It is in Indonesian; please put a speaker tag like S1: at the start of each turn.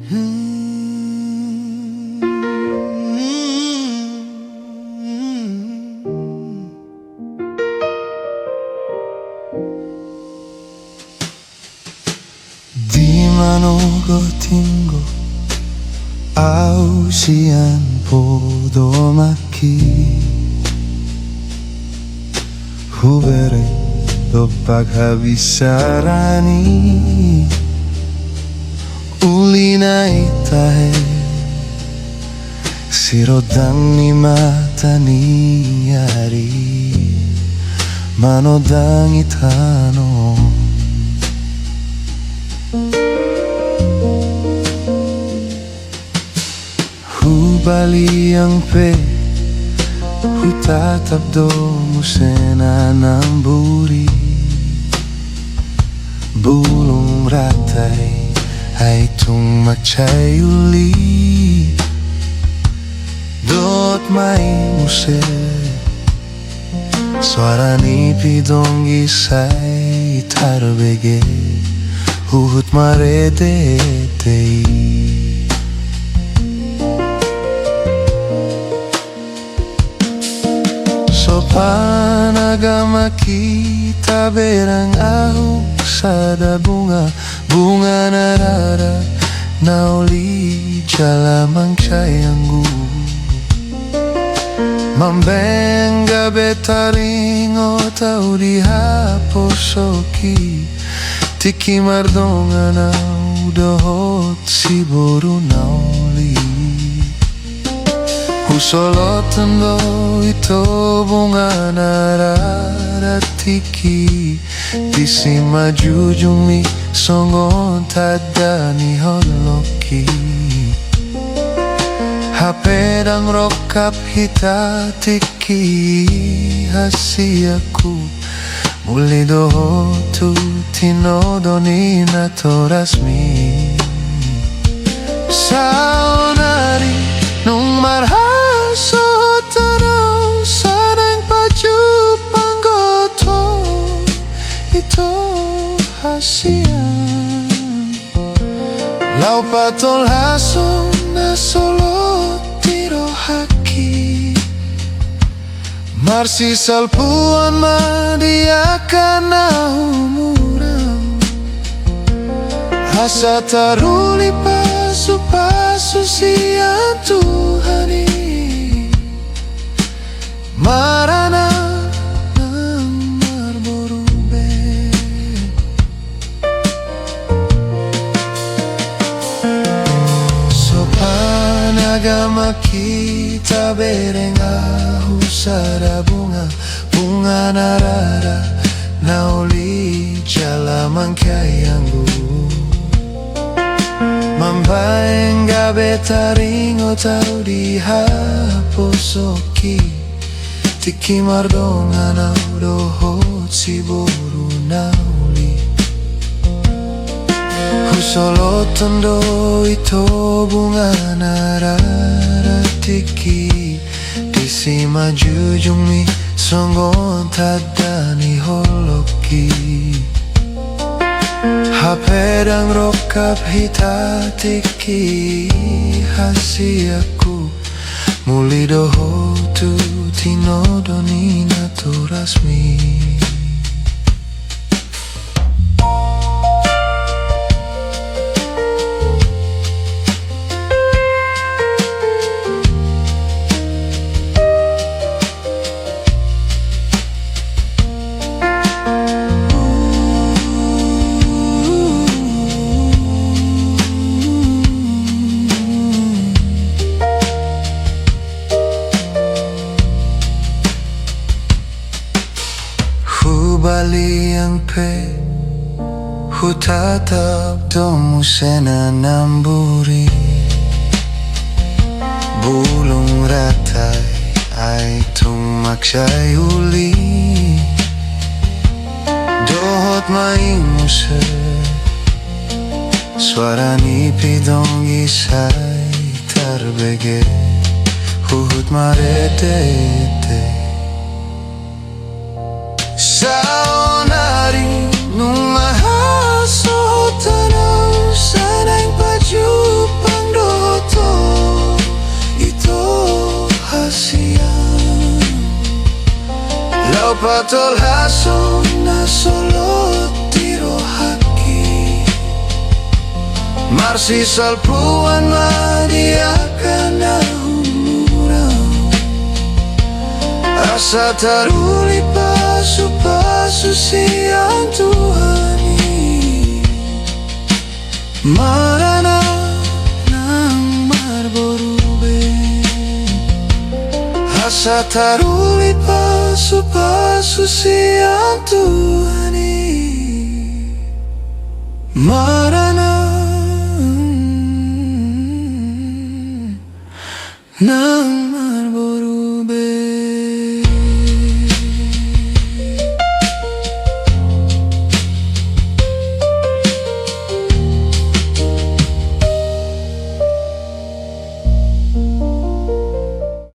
S1: Dimanogot au sian podomanki, hubereng dompak habinsarani, ulinai tahe, sinondang ni mataniari, manondangi tano. Humaliang hutatap muse nambur, bulung rata tung mancai dohot muse, soara ni pidongi sai tarbege marende-ende. Sopan agama kita berang ahuk sada bunga narara nauli jala mancai mambenga betaringo tau dihaposoki tiki mardonga nau dohot si boru nauli husolotan do ito bunga narara tiki disima jujumi songon tadani holoki hapedang rokap hita tiki hasiaku muli dohotu tinodoni natorasmi saonari nung marhaso tanau sarang paju panggoto ito hasian lau patol haso na solo tiro haki marsi salpuan madiakan na umurang asa taruli pasu-pasu Sianturi marana ng marborube sopan agama kita bereng ahu sada bunga narara nauli jala mangkayanggu mambaeng gabe taringo tau dihaposoki tiki mardonga nau dohot si boru nauli husolotan do ito bunga narara tiki disima jujumi songon tadani holoki hapedang rokap hita tiki hasiaku muli dohotu tinodoni naturasmi. Humaliang hutatap muse namburi, bulung rata tung mancai dohot muse, soara ni pidongi sai tarbege marende-ende. Saonari nung mahaso tanaw sanang pajupa Totol hason na solot tiro haki Marsi salpuan madiakan na humurang Asa taruli pasu-pasu sian Tuhani Marana ng marborube Asa taruli pasu-pasu sian Tuhani Marana ng